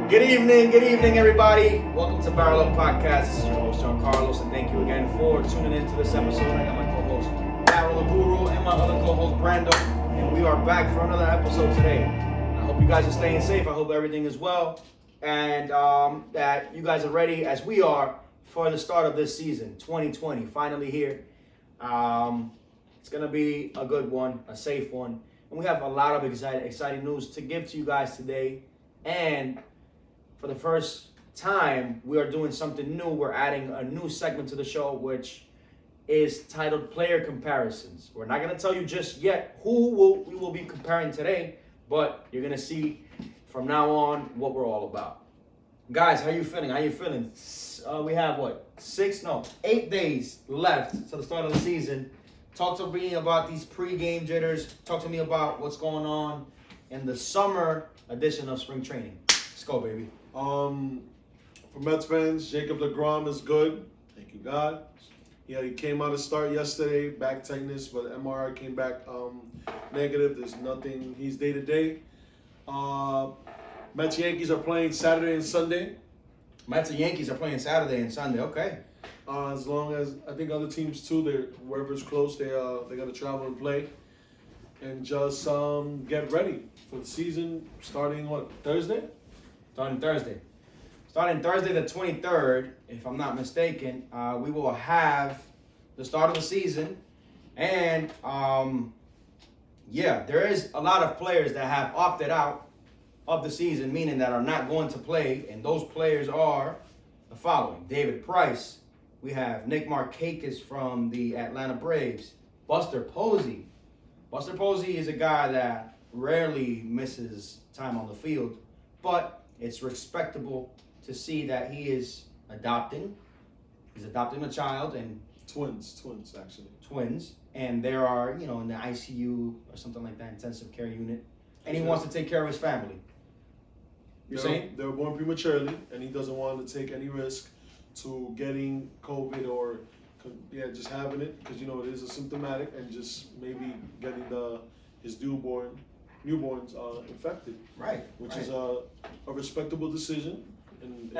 Good evening, everybody. Welcome to BarrelUp Podcast. This is your host, John Carlos, and thank you again for tuning into this episode. I got my co-host, BarrelUp Guru, and my other co-host, Brando, and we are back for another episode today. I hope you guys are staying safe. I hope everything is well, and that you guys are ready, as we are, for the start of this season, 2020, finally here. It's going to be a good one, a safe one, and we have a lot of exciting news to give to you guys today, and for the first time, we are doing something new. We're adding a new segment to the show, which is titled Player Comparisons. We're not going to tell you just yet who we will be comparing today, but you're going to see from now on what we're all about. Guys, how you feeling? We have, 8 days left to the start of the season. Talk to me about these pre-game jitters. Talk to me about what's going on in the summer edition of spring training. Let's go, baby. For Mets fans, Jacob deGrom is good. Thank you, God. Yeah, he came out of start yesterday, back tightness, but MRI came back negative. There's nothing. He's day to day. Mets Yankees are playing Saturday and Sunday. Mets and Yankees are playing Saturday and Sunday. Okay. As long as I think other teams too, wherever's close, they gotta travel and play, and just get ready for the season starting Thursday. Starting Thursday the 23rd, if I'm not mistaken, we will have the start of the season. And, there is a lot of players that have opted out of the season, meaning that are not going to play. And those players are the following. David Price. We have Nick Markakis from the Atlanta Braves. Buster Posey. Buster Posey is a guy that rarely misses time on the field, but it's respectable to see that he is adopting. He's adopting a child and Twins actually. Twins, and there are in the ICU or something like that, intensive care unit, and he wants to take care of his family. You're saying they were born prematurely, and he doesn't want to take any risk to getting COVID or just having it, because it is asymptomatic, and just maybe getting his newborns infected. Right. Which is a respectable decision. And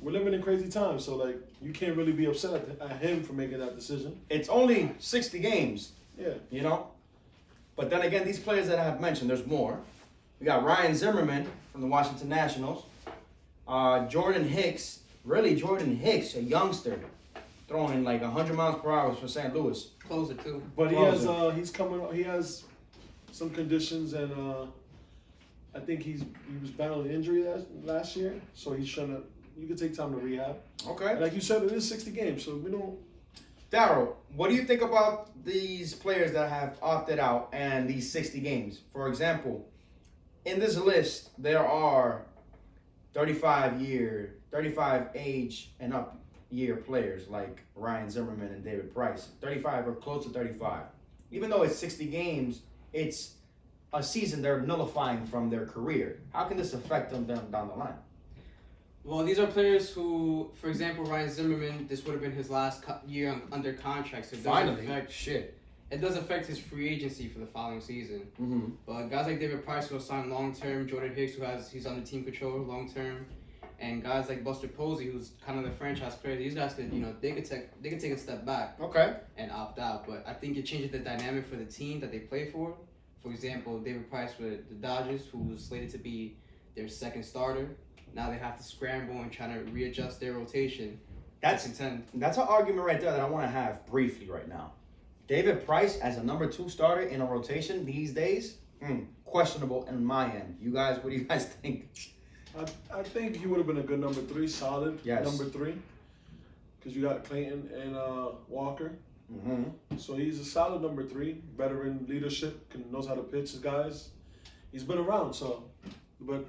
we're living in crazy times, so you can't really be upset at him for making that decision. It's only 60 games. Yeah. But then again, these players that I have mentioned, there's more. We got Ryan Zimmerman from the Washington Nationals. Jordan Hicks, a youngster, throwing 100 miles per hour for St. Louis. Closer too. But he has some conditions, and I think he was battling injury last year, so he's you can take time to rehab. Okay. Like you said, it is 60 games, so we don't. Daryl, what do you think about these players that have opted out and these 60 games? For example, in this list, there are 35 age and up year players like Ryan Zimmerman and David Price. 35 or close to 35. Even though it's 60 games, it's a season they're nullifying from their career. How can this affect them down the line? Well, these are players who, for example, Ryan Zimmerman, this would have been his last year under contract. So it does affect his free agency for the following season. Mm-hmm. But guys like David Price who will sign long term, Jordan Hicks he's on the team controller long term, and guys like Buster Posey who's kind of the franchise player. These guys could they could take a step back. Okay. And opt out. But I think it changes the dynamic for the team that they play for. For example, David Price with the Dodgers, who was slated to be their second starter. Now they have to scramble and try to readjust their rotation. That's an argument right there that I want to have briefly right now. David Price as a number 2 starter in a rotation these days, questionable in my end. You guys, what do you guys think? I think he would have been a good number 3, solid number 3, because you got Clayton and Walker. Mm-hmm. So he's a solid number 3, veteran leadership, knows how to pitch his guys. He's been around, but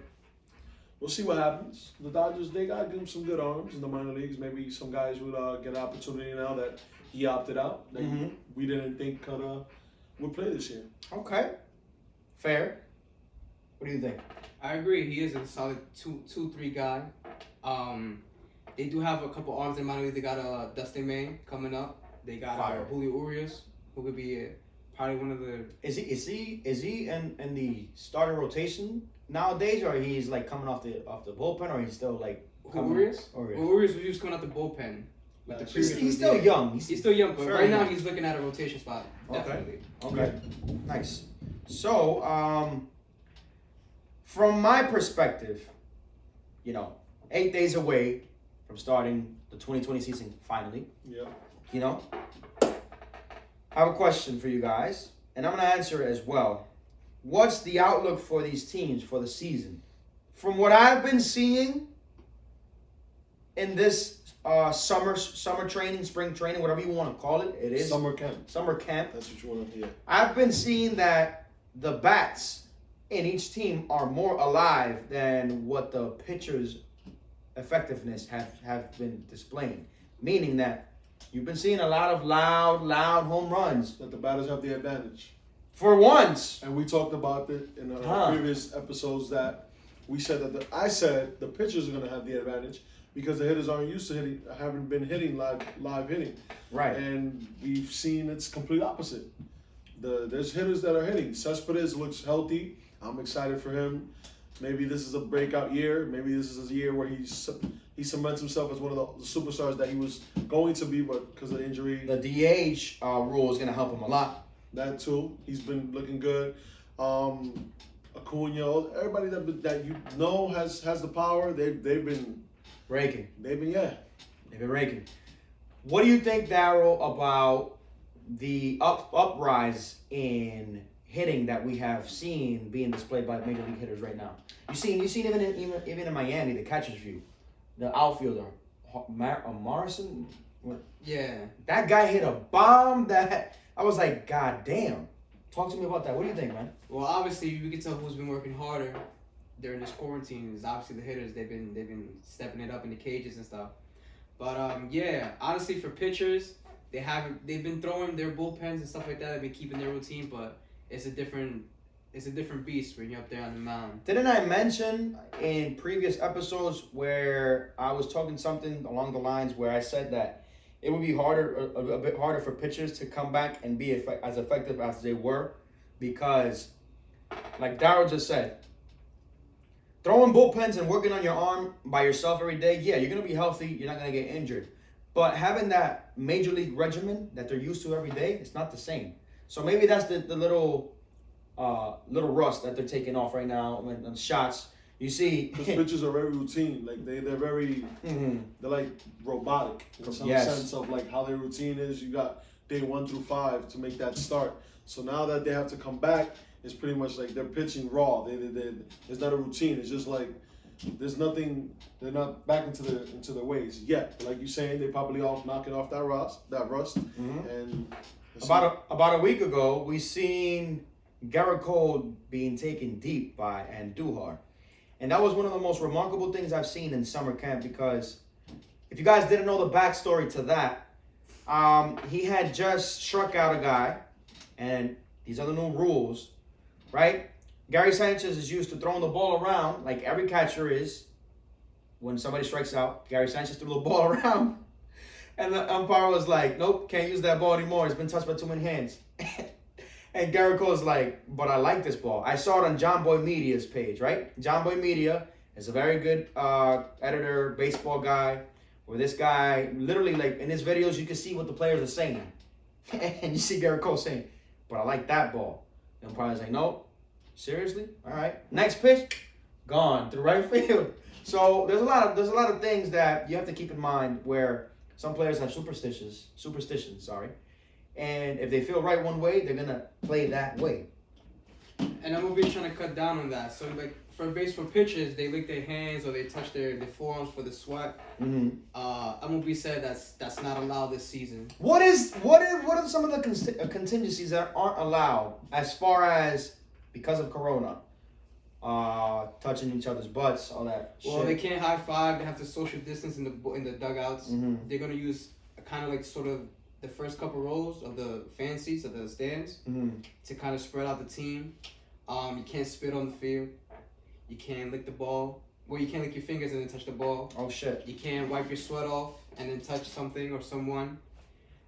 we'll see what happens. The Dodgers, they got to give him some good arms in the minor leagues. Maybe some guys would get an opportunity now that he opted out that we didn't think would play this year. Okay. Fair. What do you think? I agree. He is a solid 2-3 guy. They do have a couple arms in minor league. They got Dustin May coming up. They got Julio Urias, who could be probably one of the. Is he in the starting rotation nowadays, or he's like coming off the bullpen, or he's still like Urias? Urias. Urias was coming out the bullpen. With the previous He's still young. He's still young, but very right now young. he's looking at a rotation spot. Definitely. Okay. Nice. So, from my perspective, 8 days away from starting the 2020 season finally. Yeah. I have a question for you guys, and I'm going to answer it as well. What's the outlook for these teams for the season? From what I've been seeing in this summer training, spring training, whatever you want to call it, it is Summer camp. That's what you want to hear. I've been seeing that the bats in each team are more alive than what the pitchers' effectiveness have been displaying. Meaning that you've been seeing a lot of loud home runs. That the batters have the advantage. For once. And we talked about it in our previous episodes that we said that I said the pitchers are going to have the advantage because the hitters aren't used to hitting, haven't been hitting live hitting. Right. And we've seen it's complete opposite. There's hitters that are hitting. Cespedes looks healthy. I'm excited for him. Maybe this is a breakout year. Maybe this is a year where he cements himself as one of the superstars that he was going to be, but because of injury. The DH rule is going to help him a lot. That too. He's been looking good. Acuna, everybody that you know has the power. They've been raking. They've been raking. What do you think, Darryl, about the uprise in hitting that we have seen being displayed by major league hitters right now? You seen even in Miami, the catcher's view, the outfielder, Morrison. Yeah. That guy hit a bomb that I was like, God damn. Talk to me about that. What do you think, man? Well, obviously, we can tell who's been working harder during this quarantine is obviously the hitters. They've been stepping it up in the cages and stuff. But yeah, honestly, for pitchers, they've been throwing their bullpens and stuff like that. They've been keeping their routine, but it's a different beast when you're up there on the mound. Didn't I mention in previous episodes where I was talking something along the lines where I said that it would be a bit harder for pitchers to come back and be as effective as they were because, like Darryl just said, throwing bullpens and working on your arm by yourself every day, yeah, you're going to be healthy, you're not going to get injured. But having that major league regimen that they're used to every day, it's not the same. So maybe that's the little rust that they're taking off right now on shots. You see, because pitchers are very routine. Like they're very, they're like robotic in some sense of like how their routine is. You got day 1 through 5 to make that start. So now that they have to come back, it's pretty much like they're pitching raw. It's not a routine. It's just like there's nothing. They're not back into their ways yet. But like you're saying, they probably all knocking off that rust. And about a week ago, we seen Garrett Cole being taken deep by Andujar. And that was one of the most remarkable things I've seen in summer camp because if you guys didn't know the backstory to that, he had just struck out a guy, and these are the new rules, right? Gary Sanchez is used to throwing the ball around like every catcher is. When somebody strikes out, Gary Sanchez threw the ball around, and the umpire was like, nope, can't use that ball anymore. It's been touched by too many hands. And Garrett Cole's like, but I like this ball. I saw it on John Boy Media's page, right? John Boy Media is a very good editor, baseball guy, where this guy, literally, like, in his videos, you can see what the players are saying. And you see Garrett Cole saying, but I like that ball. The umpire's like, nope, seriously? All right. Next pitch, gone to the right field. So there's a lot of things that you have to keep in mind where some players have superstitions, and if they feel right one way, they're gonna play that way. And MLB is trying to cut down on that. So like for pitchers, they lick their hands or they touch their forearms for the sweat. MLB said that's not allowed this season. What are some of the contingencies that aren't allowed as far as because of Corona? Touching each other's butts, all that. Well, shit. they can't high five. They have to social distance in the dugouts. They're gonna use a kind of like sort of the first couple rows of the fan seats of the stands to kind of spread out the team. You can't spit on the field. You can't lick the ball. Well, you can't lick your fingers and then touch the ball. Oh shit! You can't wipe your sweat off and then touch something or someone.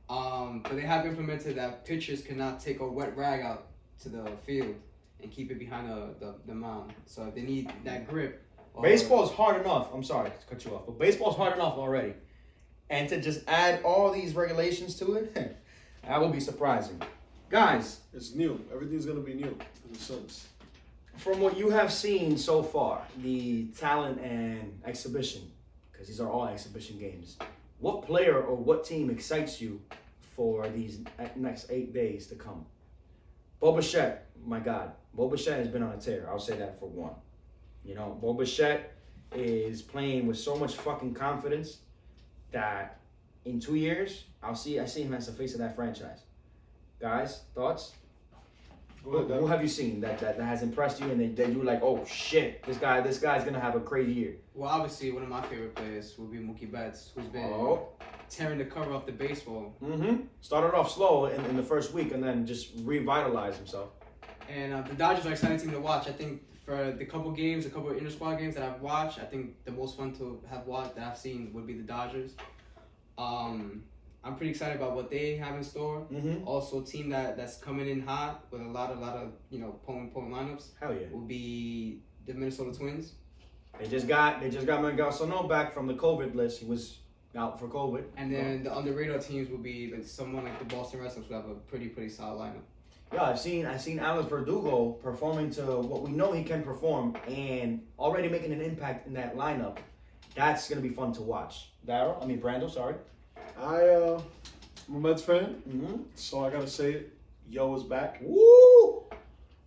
But they have implemented that pitchers cannot take a wet rag out to the field and keep it behind the mound. So if they need that grip. Baseball is hard enough. I'm sorry to cut you off, but baseball's hard enough already. And to just add all these regulations to it, that will be surprising. Guys, It's new. Everything's gonna be new in a sense. from what you have seen so far, the talent and exhibition, because these are all exhibition games, what player or what team excites you for these next 8 days to come? Bo Bichette, my God. Bo Bichette has been on a tear. I'll say that for one. You know, Bo Bichette is playing with so much fucking confidence that in 2 years, I see him as the face of that franchise. Guys, thoughts? Who have you seen that has impressed you and that you're like, oh shit, this guy's gonna have a crazy year? Well, obviously, one of my favorite players would be Mookie Betts, who's been tearing the cover off the baseball. Started off slow in the first week and then just revitalized himself. And the Dodgers are an exciting team to watch. I think for the couple of inter-squad games that I've watched, I think the most fun to have watched that I've seen would be the Dodgers. I'm pretty excited about what they have in store. Also, a team that's coming in hot with a lot of potent lineups. Hell yeah. Will be the Minnesota Twins. They just got Miguel Sano back from the COVID list. He was out for COVID. And then the under-radar teams will be like someone like the Boston Red Sox who have a pretty solid lineup. Yeah, I've seen Alex Verdugo performing to what we know he can perform and already making an impact in that lineup. That's gonna be fun to watch. Brando, sorry. I'm a Mets fan, so I gotta say it. Yo is back. Woo!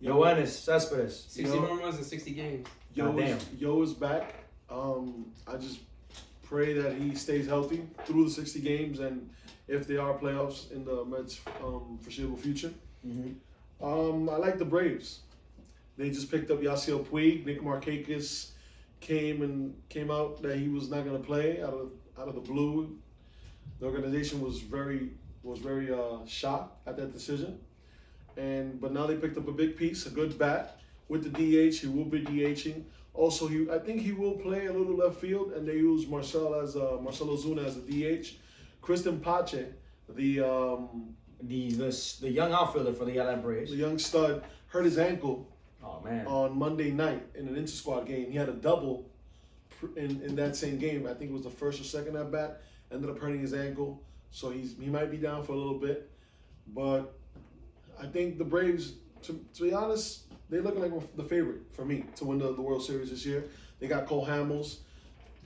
Yoenis Cespedes. 60 home runs in 60 games. Yo is back. I just pray that he stays healthy through the 60 games, and if there are playoffs in the Mets foreseeable future. I like the Braves. They just picked up Yasiel Puig. Nick Markakis came out that he was not going to play out of the blue. The organization was very shocked at that decision, but now they picked up a big piece, a good bat with the DH. He will be DHing. Also, I think he will play a little left field, and they use Marcelo Zuna as a DH. Kristen Pache, the young outfielder for the LA Braves. The young stud hurt his ankle. Oh man! On Monday night in an inter-squad game, he had a double in that same game. I think it was the first or second at bat. Ended up hurting his ankle, so he might be down for a little bit. But I think the Braves, to be honest, they're looking like the favorite for me to win the World Series this year. They got Cole Hamels.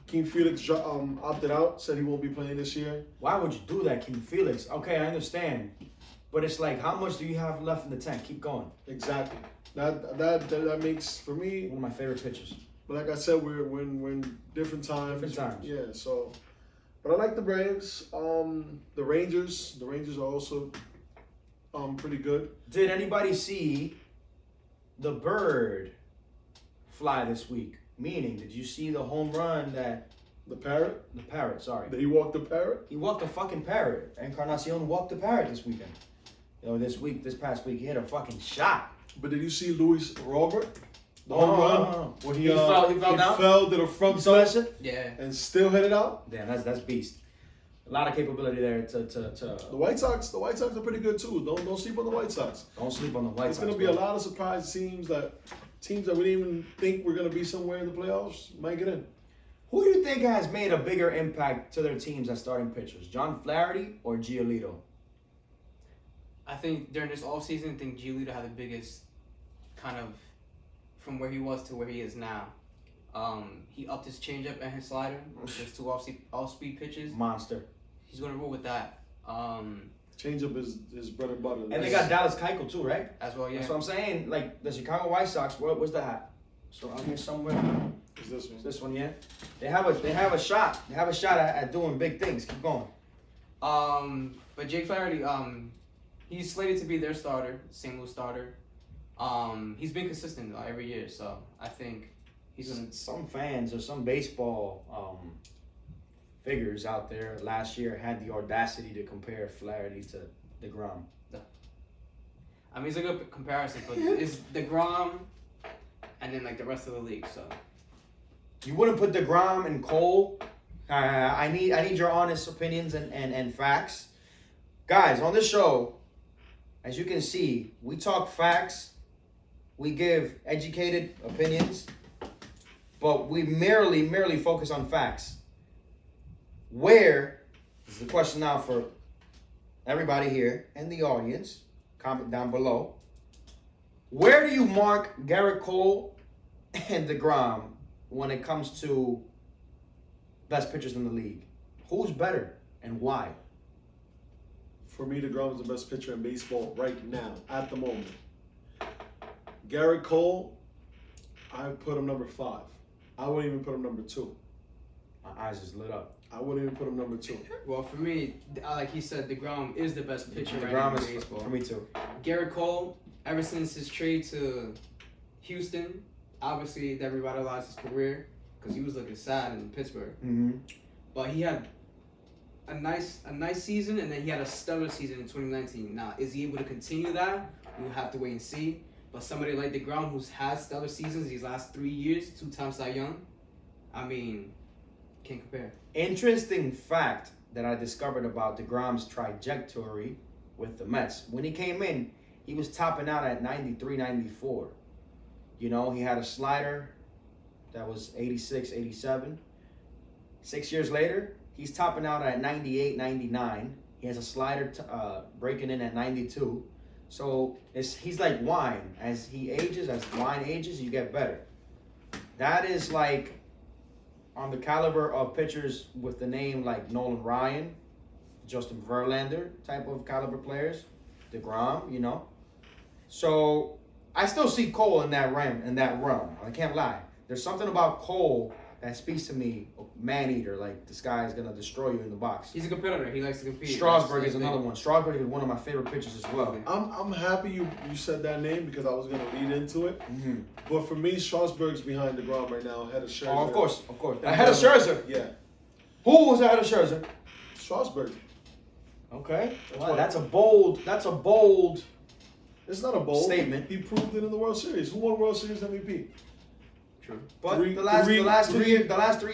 King Felix opted out, said he won't be playing this year. Why would you do that, King Felix? Okay, I understand. But it's like, how much do you have left in the tank? Keep going. Exactly. That makes, for me, one of my favorite pitchers. But like I said, we're in different times. Different times. Yeah, so. But I like the Braves. The Rangers are also pretty good. Did anybody see the bird fly this week? Meaning, did you see the home run that... The parrot? The parrot, sorry. Did he walk the parrot? He walked the fucking parrot. Encarnacion walked the parrot this weekend. This past week, he hit a fucking shot. But did you see Luis Robert? The home run? When he fell down? He fell to the front side. Yeah. And still hit it out? Damn, that's beast. A lot of capability there to The White Sox are pretty good too. Don't sleep on the White Sox. Don't sleep on the White Sox. There's gonna be a lot of surprise teams that we didn't even think were gonna be somewhere in the playoffs might get in. Who do you think has made a bigger impact to their teams as starting pitchers? John Flaherty or Giolito? I think during this offseason, I think Giolito had the biggest kind of from where he was to where he is now. He upped his changeup and his slider, just two off-speed pitches. Monster. He's going to roll with that. Changeup is bread and butter. And they got Dallas Keuchel too, right? As well, yeah. That's what I'm saying. Like the Chicago White Sox, where's the hat? So around here somewhere. Is this one? Is this one, yeah. They have a shot. They have a shot at doing big things. Keep going. But Jake Flaherty, he's slated to be their starter, St. Louis starter. He's been consistent every year, so I think he's gonna. Some fans or some baseball figures out there last year had the audacity to compare Flaherty to DeGrom. I mean, it's a good comparison, but it's DeGrom and then like the rest of the league. So you wouldn't put DeGrom and Cole. I need your honest opinions and facts, guys. On this show, as you can see, we talk facts. we give educated opinions, but we merely focus on facts. Where, this is the question now for everybody here and the audience, comment down below. Where do you mark Garrett Cole and DeGrom when it comes to best pitchers in the league? Who's better and why? For me, DeGrom is the best pitcher in baseball right now, at the moment. Garrett Cole, I put him number 5. I wouldn't even put him number 2. My eyes just lit up. I wouldn't even put him number 2. Well, for me, like he said, DeGrom is the best pitcher right now DeGrom in is baseball. for me too. Garrett Cole, ever since his trade to Houston, obviously that revitalized his career because he was looking sad in Pittsburgh. Mm-hmm. But he had a nice season, and then he had a stellar season in 2019. Now, is he able to continue that? We'll have to wait and see. But somebody like DeGrom, who's had stellar seasons these last 3 years, 2-time Cy Young, I mean, can't compare. Interesting fact that I discovered about DeGrom's trajectory with the Mets. When he came in, he was topping out at 93, 94. You know, he had a slider that was 86, 87. 6 years later, he's topping out at 98, 99. He has a slider breaking in at 92. So he's like wine. As he ages, as wine ages, you get better. That is like on the caliber of pitchers with the name like Nolan Ryan, Justin Verlander type of caliber players, DeGrom, you know. So I still see Cole in that realm. I can't lie. There's something about Cole that speaks to me, man eater, like this guy is gonna destroy you in the box. He's a competitor. He likes to compete. Strasburg is another one. Strasburg is one of my favorite pitchers as well. I'm happy you said that name because I was going to lead into it. Mm-hmm. But for me, Strasburg's behind DeGrom right now, ahead of Scherzer. Oh, of course. Ahead of Scherzer. Yeah. Who was ahead of Scherzer? Strasburg. Okay. That's Well, why- that's a bold It's not a bold statement. He proved it in the World Series. Who won World Series MVP? True. But Three- the last 3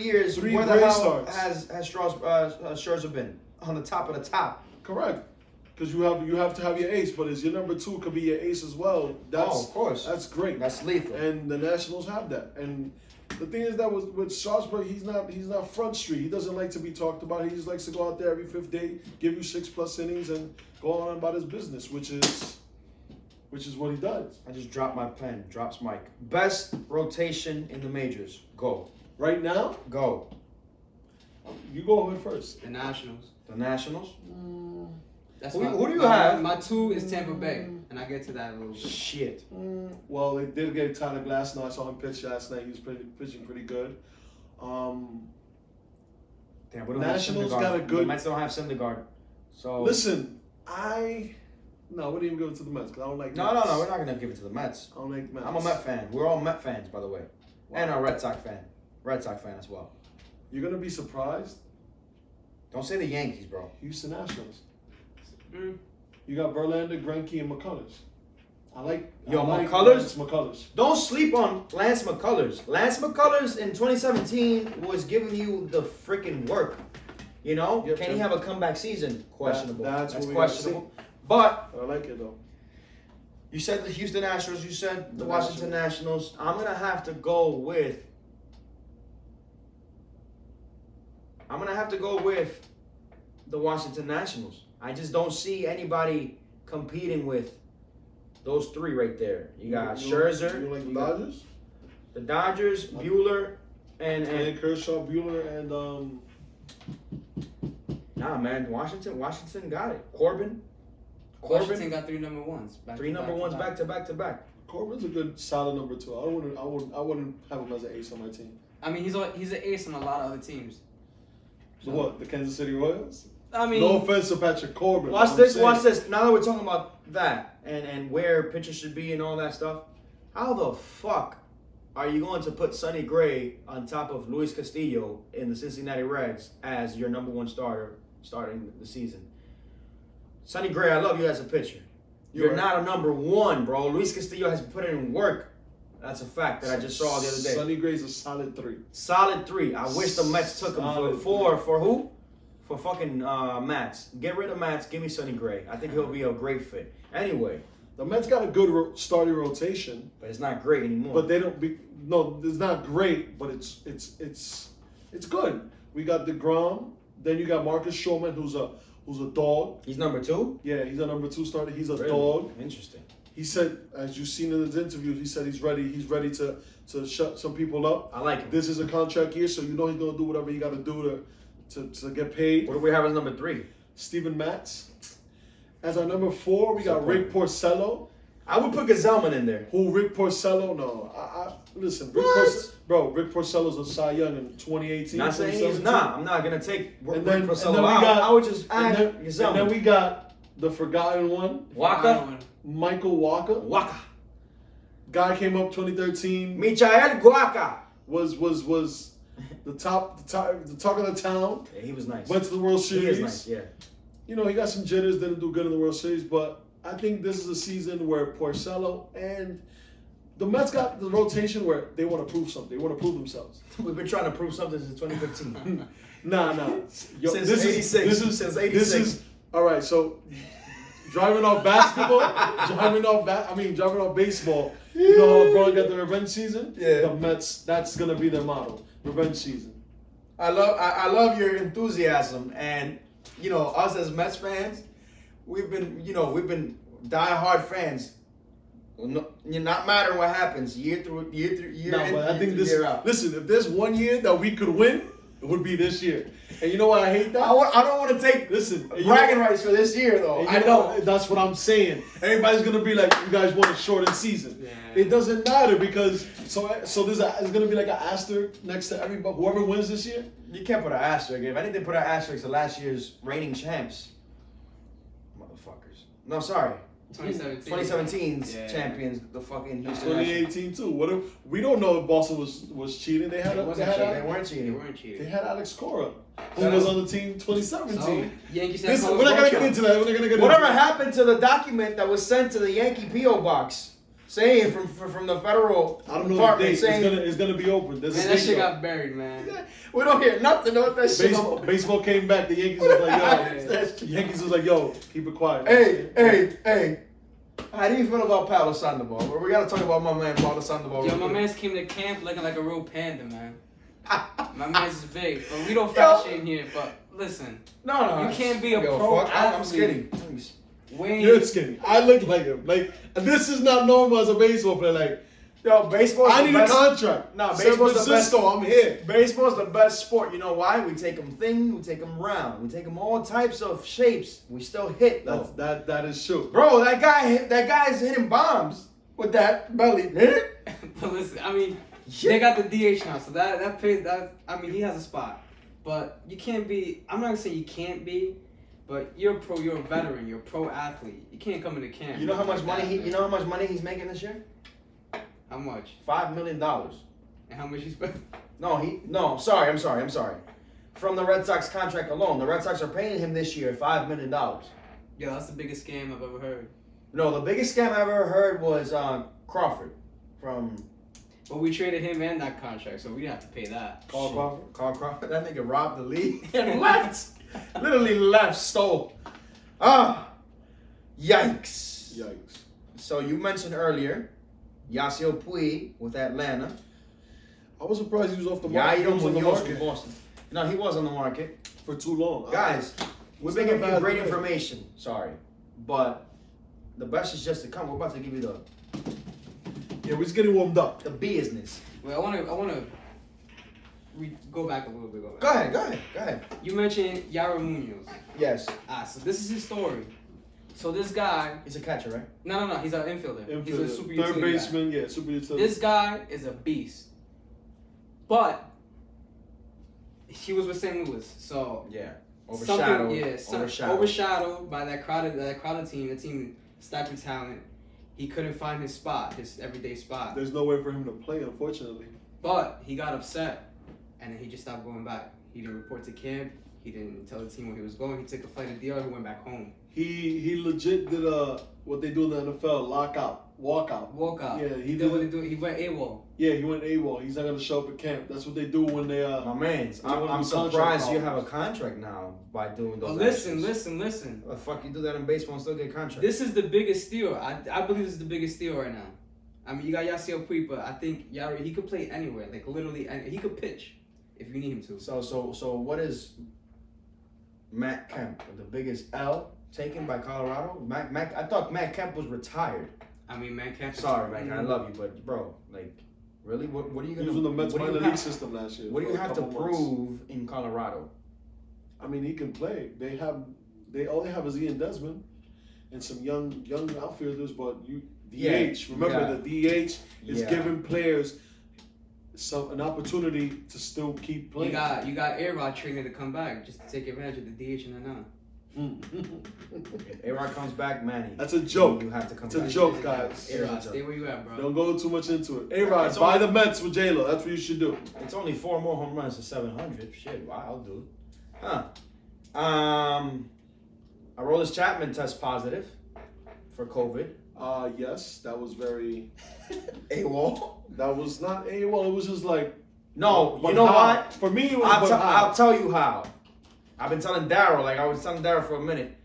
years, three where the great hell starts. has Scherzer been? On the top of the top. Correct. Because you have to have your ace, but as your number 2 could be your ace as well. That's Of course. That's great. That's lethal. And the Nationals have that. And the thing is that with Strasburg, he's not front street. He doesn't like to be talked about. He just likes to go out there every 5th day, give you 6+ innings, and go on about his business, which is what he does. I just dropped my pen. Drops mic. Best rotation in the majors. Go. Right now, Go. you go ahead first. The Nationals. The Nationals. That's Who do you have? My 2 is Tampa Bay, and I get to that in a little bit. Shit. Well, they did get Tyler Glass now. I saw him pitch last night. He was pitching pretty good. Damn, we don't Nationals have got a Syndergaard. good- The Mets don't have Syndergaard. So Listen, no, we didn't even go to the Mets because I don't like No, Mets. we're not gonna give it to the Mets. I don't like Mets. I'm a Met fan. We're all Met fans, by the way, and a Red Sox fan. Red Sox fan as well. You're gonna be surprised. Don't say the Yankees, bro. Houston Nationals. Mm. You got Verlander, Greinke, and McCullers. Yo, I like McCullers? Lance McCullers. Don't sleep on Lance McCullers. Lance McCullers in 2017 was giving you the freaking work. You know, Yep, can he yep. have a comeback season? Questionable. That's what we gotta questionable. But I like it though. you said the Houston Astros. You said the The Washington Nationals. I'm gonna have to go with. The Washington Nationals. I just don't see anybody competing with those 3 right there. You got Scherzer. You like the you got Dodgers? The Dodgers, Bueller, and Kershaw, Bueller, and nah, man, Washington got it. Corbin, Washington got 3 number 1s. 3 number 1s back to back to back. Corbin's a good solid number 2. I wouldn't have him as an ace on my team. I mean, he's an ace on a lot of other teams. So what? The Kansas City Royals? I mean, No offense to Patrick Corbin. Watch I'm this. saying- Watch this. Now that we're talking about that and where pitchers should be and all that stuff, how the fuck are you going to put Sonny Gray on top of Luis Castillo in the Cincinnati Reds as your number 1 starter starting the season? Sonny Gray, I love you as a pitcher. You're right. not a number 1, bro. Luis Castillo has put in work. That's a fact that I just saw the other day. Sonny Gray's a solid 3. Solid 3. I wish the Mets took him Solid for who? For fucking Mats. Get rid of Mats. Give me Sonny Gray. I think he'll be a great fit. Anyway, The Mets got a good starting rotation, But it's not great anymore. but they don't be no. It's not great, but it's good. We got DeGrom. Then you got Marcus Stroman, who's a dog. He's number 2? Yeah, he's a number 2 starter. He's a Really? dog. Interesting. He said, as you've seen in his interview, he said he's ready. He's ready to shut some people up. I like him. This is a contract year, so you know he's gonna do whatever he got to do to get paid. What do we have as number 3? Steven Matz. As our number 4, we got Rick Porcello. I would put Zimmerman in there. Who Rick Porcello? No, listen. Rick Porcello's a Cy Young in 2018. Not saying he's not. I'm not gonna take Rick Porcello then we out. got- I would just And add then Zimmerman. we got the forgotten one, Waka. Michael Walker. Waka. Guy came up 2013. Michael Guaca. Was the talk of the town. Yeah, he was nice. Went to the World He Series. is nice, yeah. You know, he got some jitters, didn't do good in the World Series, but I think this is a season where Porcello and the Mets got the rotation where they want to prove something. They want to prove themselves. We've been trying to prove something since 2015. Nah. Yo, Since this 86. Is, Since this 86. is all right. So driving off basketball, driving off baseball. You know how LeBron got the revenge season? Yeah. The Mets. That's gonna be their motto. Revenge season. I love your enthusiasm, and you know us as Mets fans, we've been diehard fans. Not matter what happens, year through year. No, in, but I think year this. year out. Listen, if there's one year that we could win, it would be this year. And you know why I hate that? I don't want to take Listen, bragging rights for this year though. And I know. That's what I'm saying. Everybody's gonna be like, "You guys want a shortened season." Yeah. It doesn't matter because so there's gonna be like an asterisk next to everybody. Whoever wins this year. You can't put an asterisk. If anything, put an asterisk to last year's reigning champs. Motherfuckers. No, sorry. 2017's Yeah. champions, the fucking Houston. 2018 too. What if we don't know if Boston was cheating? They had They Nationals. They weren't They cheating. weren't they cheating. had Alex Cora, who So- was on the team 2017. So, Yankees had Listen, Carlos we're not gonna Beltran. get into that. We're not gonna get Whatever into that. happened to the document that was sent to the Yankee P.O. box saying from the federal I don't know the department date. saying It's gonna be open. There's Man, a that date, shit though. got buried, man. we don't hear nothing about that shit. Baseball came back. The Yankees was like, yo. The Yankees was like, yo, keep it quiet. Hey. How do you feel about Paulo Sandoval? Well, we gotta talk about my man Paulo Sandoval. Yo, real my quick. man's came to camp looking like a real panda, man. My man's is big, but we don't fat shame here. But listen, No. You can't be a Yo, pro fuck, I'm athlete. skinny. Wayne, You're skinny. I look like him. Like this is not normal as a baseball player. Like Yo, baseball. I need a contract. No, San baseball's the best. Francisco, I'm here. Baseball's the best sport. You know why? We take them thin, we take them round, we take them all types of shapes. We still hit though. That is true. Bro, that guy's hitting bombs with that belly. but listen, I mean, they got the DH now, so that pays. That I mean, he has a spot, but you can't be. I'm not gonna say you can't be, but you're a pro. You're a veteran. You're a pro athlete. You can't come into camp. You know how much like money that, he? man. You know how much money he's making this year? How much? $5 million. And how much you spent? No, I'm sorry. From the Red Sox contract alone, the Red Sox are paying him this year $5 million. Yo, that's the biggest scam I've ever heard. No, the biggest scam I've ever heard was Crawford from But we traded him and that contract, so we didn't have to pay that. Carl Crawford. That nigga robbed the league and left. Literally left, stole. Yikes. Yikes. So you mentioned earlier, Yasiel Puig with Atlanta. I was surprised he was off the Yeah, market. you He was don't on the Munoz market from Boston. No, he was on the market. for too long. Guys, we've It's been not a giving you bad great trade. information. Sorry. But the best is just to come. We're about to give you Yeah, we're just getting warmed up. the business. Well, I wanna go back a little bit. Go ahead. You mentioned Yaro Munoz. Yes. So this is his story. So this guy, He's a catcher, right? no, he's an infielder. He's a super Third utility guy. baseman, yeah, super utility. This guy is a beast. But he was with St. Louis, so Yeah. overshadowed by that crowded team. The team stacked with talent. He couldn't find his spot, his everyday spot. There's no way for him to play, unfortunately. But he got upset, and then he just stopped going back. He didn't report to camp. He didn't tell the team where he was going. He took a flight to DR. He went back home. He legit did what they do in the NFL, lockout. walkout. Walkout. Yeah, He did what they do. He went AWOL. Yeah, he went AWOL. He's not gonna show up at camp. That's what they do when they My man, They wanna I'm do contract surprised you have a problems. contract now by doing those. But listen, actions. listen. What the fuck you do that in baseball and still get a contract? This is the biggest steal. I believe this is the biggest steal right now. I mean, you got Yasiel Puig, but I think Yari, he could play anywhere. Like, literally, he could pitch if you need him to. So what is Matt Kemp, the biggest L taken by Colorado? I thought Matt Kemp was retired. I mean, man, can't. Sorry, Matt, I love you, but bro, like, really, what are you He gonna? was in the Mets what do you minor have- league system last year. What do for you a have to couple months. prove in Colorado? I mean, he can play. All they have is Ian Desmond and some young outfielders, but DH. Remember, the DH is giving players an opportunity to still keep playing. You got A-Rod training to come back just to take advantage of the DH and the If A-Rod comes back, Manny, That's a joke. You have to come It's back. a joke, guys. A-Rod, stay where you at, bro. Don't go too much into it. A-Rod, It's buy only- the Mets with J-Lo. That's what you should do. It's only 4 more home runs to 700. Shit, wow, dude. Huh. Aroldis Chapman tests positive for COVID. Yes, that was very. AWOL. That was not AWOL. It was just like. No, but you know how? what? For me, it was. I'll tell you how. I've been telling Daryl, like I was telling Daryl for a minute.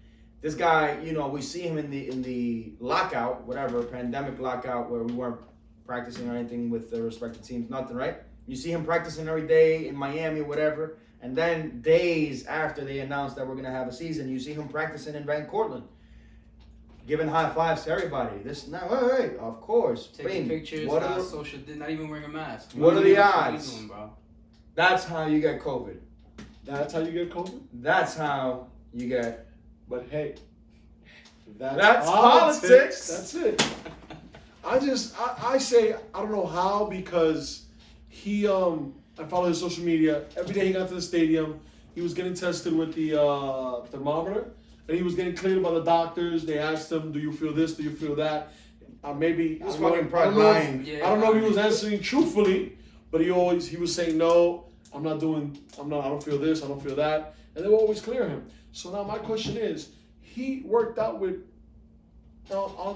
This guy, you know, we see him in the lockout, whatever, pandemic lockout, where we weren't practicing or anything with the respective teams, nothing, right? You see him practicing every day in Miami or whatever, and then days after they announced that we're gonna have a season, you see him practicing in Van Cortlandt, giving high fives to everybody. Wait, of course. Taking Bing. pictures, What not are the- social, not even wearing a mask. What are the What you odds? doing, bro? That's how you get COVID. That's how you get COVID. That's how you get. But hey, That's politics. That's it. I say I don't know how, because he I follow his social media. Every day he got to the stadium, he was getting tested with the thermometer, and he was getting cleared by the doctors. They asked him, "Do you feel this? Do you feel that?" Maybe He was I don't know- fucking I don't know- lying. Yeah. I don't know if he was answering truthfully, but he was saying no. I don't feel this. I don't feel that, and they will always clear him. So now my question is, he worked out with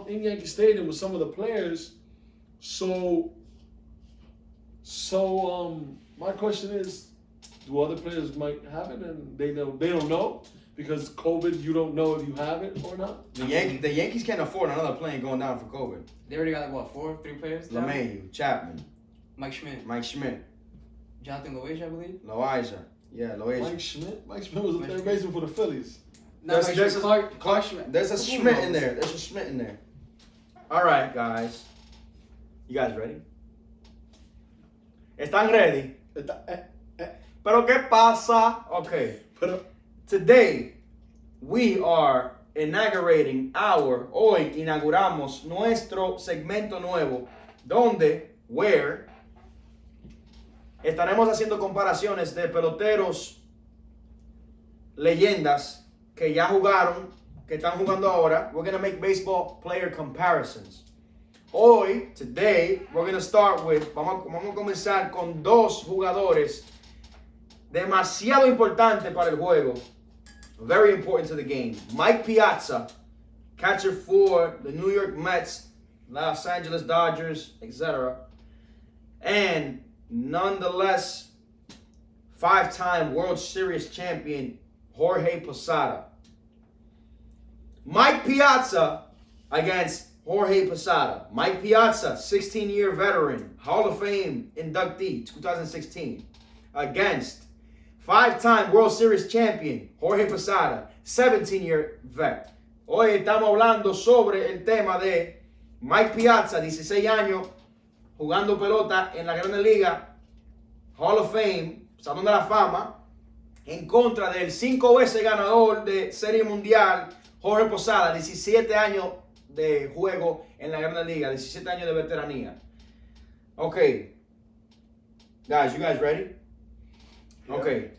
in Yankee Stadium with some of the players. So my question is, do other players might have it and they don't know? Because COVID, you don't know if you have it or not. The Yankees can't afford another plane going down for COVID. They already got like what, 3 players? down? LeMahieu, Chapman, Mike Schmidt, Mike Schmidt, Jonathan Loaiza, I believe. Loaiza. Yeah, Loaiza. Mike Schmidt was the third baseman for the Phillies. No, Mike Schmidt, Clark Schmidt. There's a Who Schmidt in knows? there. There's a Schmidt in there. All right, guys. You guys ready? ¿Están ready? Pero qué pasa? Okay. Today, we are hoy inauguramos nuestro segmento nuevo, where estaremos haciendo comparaciones de peloteros leyendas que ya jugaron, que están jugando ahora. We're going to make baseball player comparisons. Today, we're going to start with, vamos a comenzar con 2 jugadores demasiado importantes para el juego. Very important to the game. Mike Piazza, catcher for the New York Mets, Los Angeles Dodgers, etc. And nonetheless, 5-time World Series champion, Jorge Posada. Mike Piazza against Jorge Posada. Mike Piazza, 16-year veteran, Hall of Fame inductee, 2016. Against 5-time World Series champion, Jorge Posada, 17-year vet. Hoy estamos hablando sobre el tema de Mike Piazza, 16 años, jugando pelota en la Grande Liga, Hall of Fame, Salón de la Fama, en contra del 5 veces ganador de Serie Mundial, Jorge Posada, 17 años de juego en la Grande Liga, 17 años de veteranía. Okay. Guys, you guys ready? Yeah. Okay.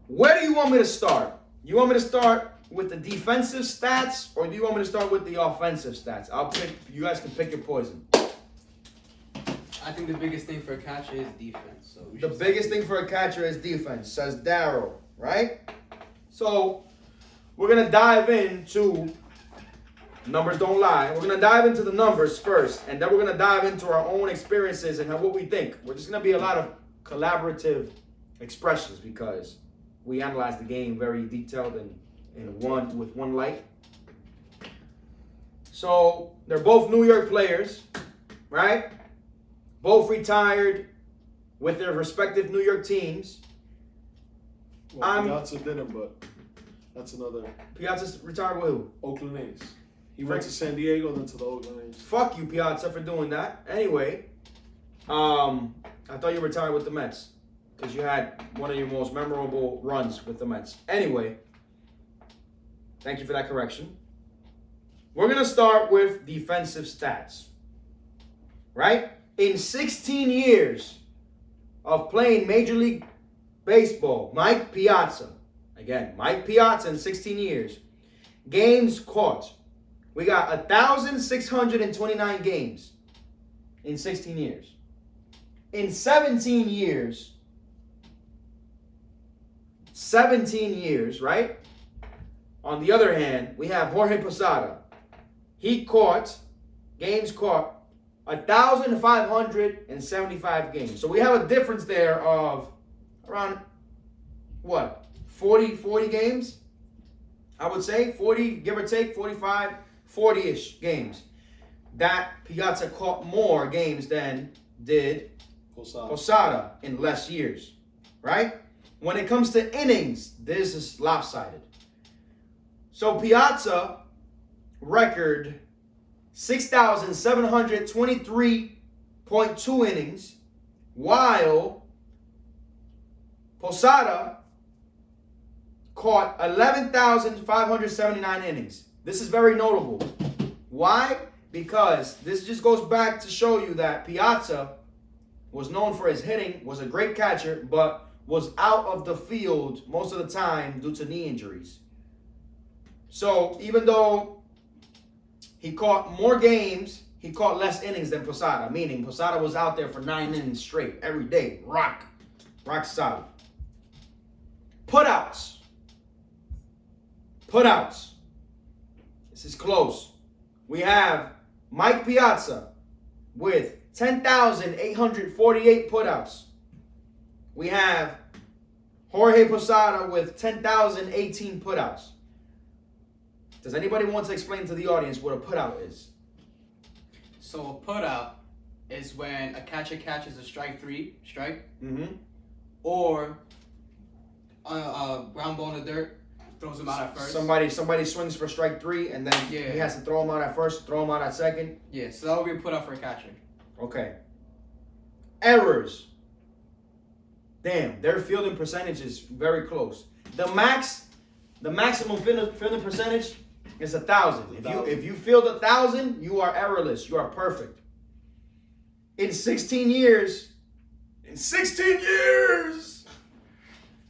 Where do you want me to start? You want me to start with the defensive stats, or do you want me to start with the offensive stats? I'll pick. You guys can pick your poison. I think the biggest thing for a catcher is defense. So The biggest thing for a catcher is defense, says Daryl, right? So we're gonna dive into Numbers don't lie. We're going to dive into the numbers first, and then we're going to dive into our own experiences and what we think. We're just going to be a lot of collaborative expressions because we analyze the game very detailed and with one light. So they're both New York players, right? Both retired with their respective New York teams. Well, Piazza didn't, but that's another. Piazza's retired with who? Oakland A's. He went to San Diego, then to the Oakland A's. Fuck you, Piazza, for doing that. Anyway, I thought you retired with the Mets because you had one of your most memorable runs with the Mets. Anyway, thank you for that correction. We're going to start with defensive stats, right? In 16 years of playing Major League Baseball, Mike Piazza in 16 years, games caught. We got 1,629 games in 16 years. In 17 years, right? On the other hand, we have Jorge Posada. He caught, games caught, 1,575 games. So we have a difference there of around, 40 games? I would say 40, give or take, 45, 40-ish games. That Piazza caught more games than did Posada in less years, right? When it comes to innings, this is lopsided. So Piazza record 6,723.2 innings, while Posada caught 11,579 innings. This is very notable. Why? Because this just goes back to show you that Piazza was known for his hitting, was a great catcher, but was out of the field most of the time due to knee injuries. So even though he caught more games, he caught less innings than Posada, meaning Posada was out there for 9 innings straight every day. Rock solid. Putouts. This is close. We have Mike Piazza with 10,848 putouts. We have Jorge Posada with 10,018 putouts. Does anybody want to explain to the audience what a putout is? So a putout is when a catcher catches a strike, or a ground ball in the dirt, throws him out at first. Somebody swings for strike 3, and then he has to throw him out at first, throw him out at second. Yeah, so that would be a putout for a catcher. Okay. Errors. Damn, their fielding percentage is very close. The maximum fielding percentage is 1,000. If you field 1,000, you are errorless. You are perfect. In 16 years,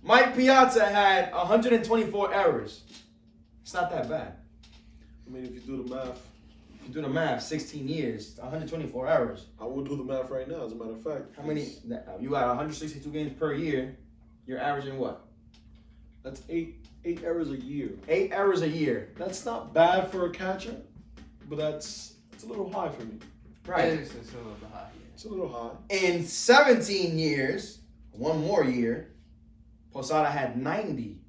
Mike Piazza had 124 errors. It's not that bad. I mean, if you do the math. 16 years, 124 errors. I will do the math right now, as a matter of fact. How many? You got 162 games per year. You're averaging what? That's eight errors a year. 8 errors a year. That's not bad for a catcher, but it's a little high for me. Right. It's a little bit high. Yeah. It's a little high. In 17 years, one more year, Posada had 90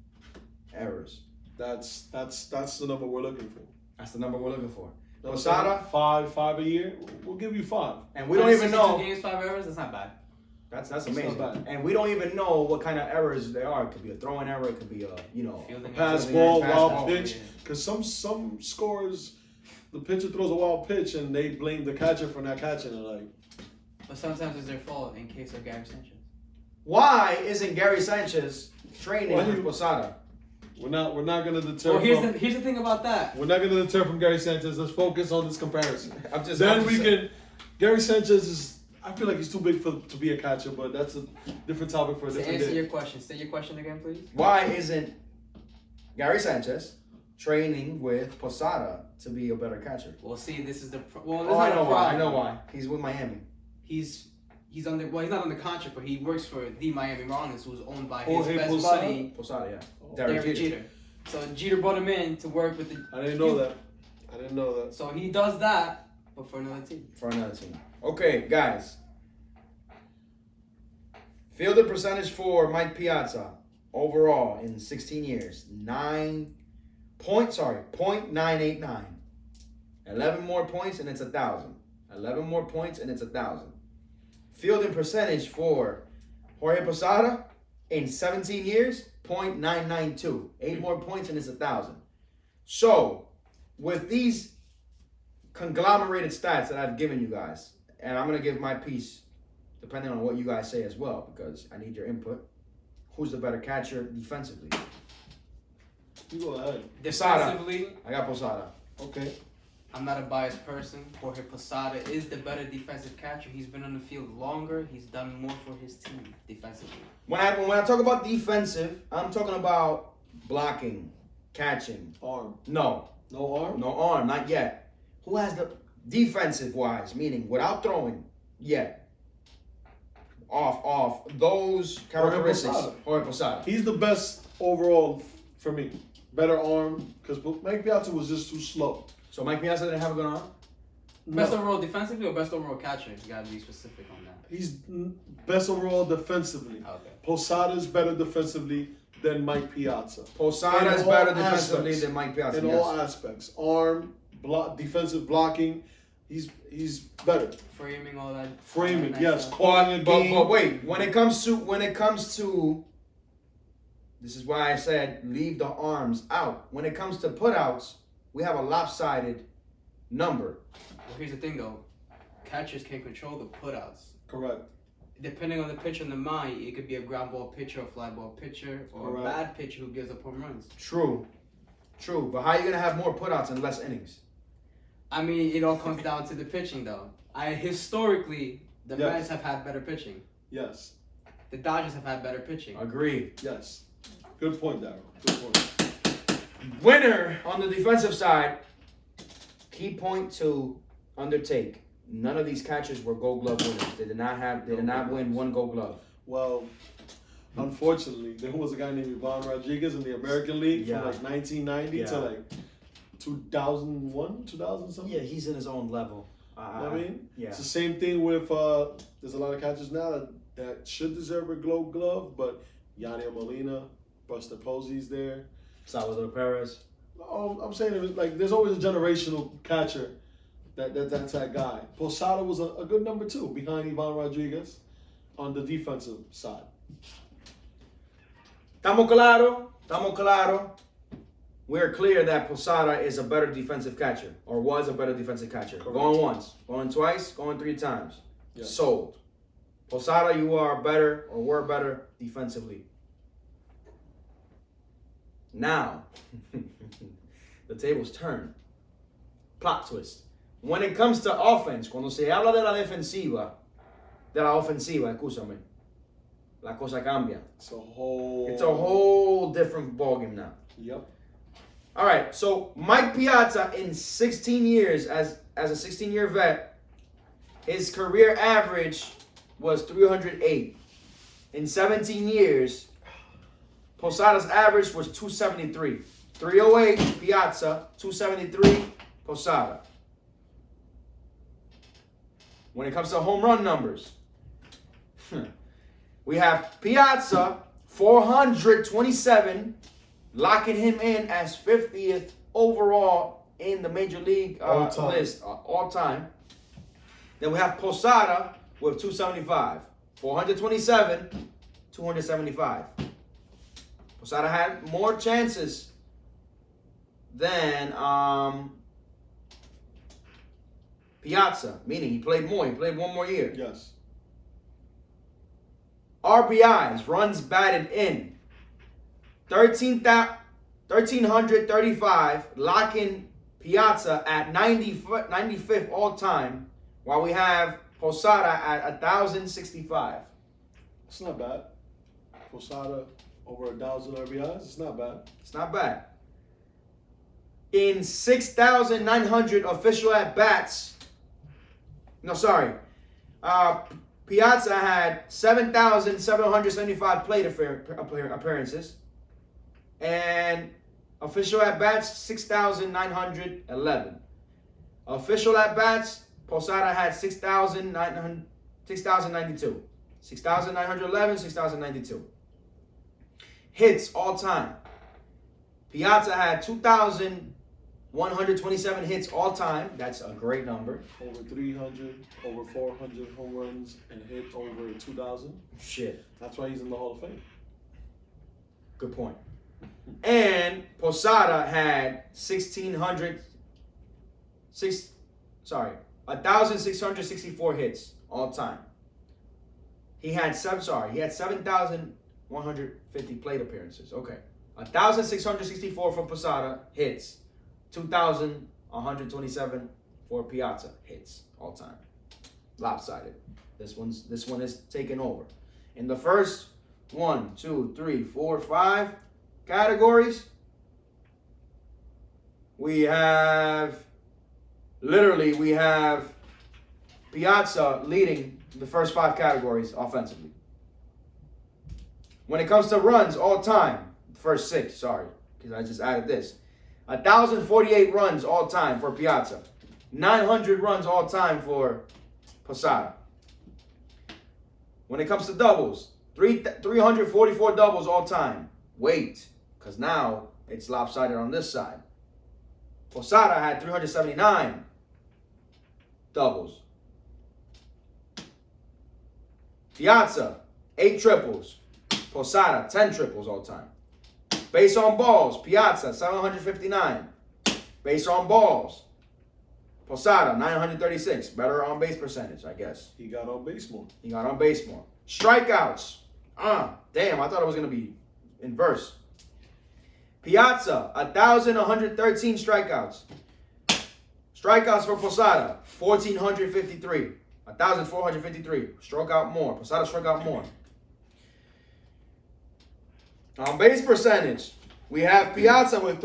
errors. That's the number we're looking for. That's the number we're looking for. No, Posada, five a year. We'll give you 5. and we don't even know. 2 games, 5 errors. That's not bad. That's amazing. not bad. And we don't even know what kind of errors they are. It could be a throwing error. It could be a Fielding pass error, ball, pass wild ball, pitch. yeah. Because some scores, the pitcher throws a wild pitch and they blame the catcher for not catching it. But sometimes it's their fault. In case of Gary Sanchez. Why isn't Gary Sanchez training with Posada? We're not gonna deter. Well, here's the thing about that. We're not gonna deter from Gary Sanchez. Let's focus on this comparison. Saying. Gary Sanchez is. I feel like he's too big to be a catcher, but that's a different topic for a different answer day. your question. Say your question again, please. Why isn't Gary Sanchez training with Posada to be a better catcher? Well, see, this is the I know why. He's with Miami. He's under. Well, he's not under contract, but he works for the Miami Marlins, who's owned by his Jorge best Posada? buddy, Posada, yeah. Derek Jeter. So Jeter brought him in to work with the. I didn't know that. I didn't know that. So he does that, but for another team. For another team. Okay, guys. Fielded percentage for Mike Piazza overall in 16 years, 0.989. 11 more points and it's 1,000. 11 more points and it's 1,000. Fielding percentage for Jorge Posada in 17 years, 0.992. 8 more points and it's 1,000. So, with these conglomerated stats that I've given you guys, and I'm going to give my piece depending on what you guys say as well, because I need your input. Who's the better catcher defensively? You go ahead. Defensively, I got Posada. Okay. I'm not a biased person. Jorge Posada is the better defensive catcher. He's been on the field longer. He's done more for his team defensively. When I talk about defensive, I'm talking about blocking, catching. Arm. No. No arm? No arm, not yet. Who has the defensive wise, meaning without throwing yet? Off those characteristics. Jorge Posada. He's the best overall for me. Better arm, because Mike Piazza was just too slow. So Mike Piazza didn't have a good arm? Best overall defensively or best overall catcher? You gotta be specific on that. He's best overall defensively. Okay. Posada's better defensively than Mike Piazza. Posada is better defensively than Mike Piazza. In all aspects. Arm, defensive blocking, he's better. Framing, all that. Framing, nice yes. stuff. Calling a game. But wait, when it comes to this is why I said leave the arms out. When it comes to putouts, we have a lopsided number. Well, here's the thing though. Catchers can control the putouts. Correct. Depending on the pitch and the mind, it could be a ground ball pitcher, a fly ball pitcher, or Correct. a bad pitcher who gives up home runs. True. But how are you gonna have more putouts in less innings? I mean, it all comes down to the pitching though. Historically, the Yes. Mets have had better pitching. Yes. The Dodgers have had better pitching. Agreed. Yes. Good point, Darryl. Good point. Winner on the defensive side. Key point to undertake. None of these catchers were Gold Glove winners. They did not win one Gold Glove. Well, unfortunately, there was a guy named Ivan Rodriguez in the American League Yeah. from like 1990 Yeah. to like 2001, 2000 something. Yeah, he's in his own level. I mean, yeah. it's the same thing with. There's a lot of catchers now that should deserve a Gold Glove, but Yadier Molina, Buster Posey's there. Salvador Perez. Oh, I'm saying it was like there's always a generational catcher that's that guy. Posada was a good number 2 behind Ivan Rodriguez on the defensive side. Estamos claro. We're clear that Posada is a better defensive catcher, or was a better defensive catcher. Correct. Going once, going twice, going 3 times. Yes. Sold. Posada, you are better, or were better defensively. Now, the tables turn. Plot twist. When it comes to offense, cuando se habla de la ofensiva, escúchame, la cosa cambia. It's a whole different ballgame now. Yep. All right, so Mike Piazza in 16 years as a 16-year vet, his career average was 308. In 17 years, Posada's average was 273. 308 Piazza, 273 Posada. When it comes to home run numbers, we have Piazza, 427, locking him in as 50th overall in the Major League list, all time. Then we have Posada with 275. 427, 275. Posada had more chances than Piazza, meaning he played more. He played one more year. Yes. RBIs, runs batted in, 1,335, locking Piazza at 95th all time, while we have Posada at 1,065. It's not bad. Posada over 1,000 RBIs. It's not bad. It's not bad. In 6,900 official at-bats, Piazza had 7,775 plate appearances, and official at-bats, 6,911. Official at bats, Posada had 6,992. 6,911, 6,092. Hits all time. Piazza had 2,127 hits all time. That's a great number. Over 300, over 400 home runs, and hit over 2,000. Shit. That's why he's in the Hall of Fame. Good point. And Posada had 1,664 hits all time. He had 7,150 plate appearances. Okay. 1,664 for Posada hits, 2,127 for Piazza hits all time. Lopsided. This one is taken over. In the first 1, 2, 3, 4, 5 categories, we have Piazza leading the first 5 categories offensively. When it comes to runs all time, first 6, sorry, because I just added this. 1,048 runs all time for Piazza. 900 runs all time for Posada. When it comes to doubles, 344 doubles all time. Wait, because now it's lopsided on this side. Posada had 379 doubles. Piazza, 8 triples. Posada, 10 triples all time. Base on balls, Piazza, 759. Base on balls, Posada, 936. Better on base percentage, I guess. He got on base more. Strikeouts. Damn, I thought it was going to be inverse. Piazza, 1,113 strikeouts. Strikeouts for Posada, 1,453. 1,453. Struck out more. Posada struck out more. On base percentage, we have Piazza with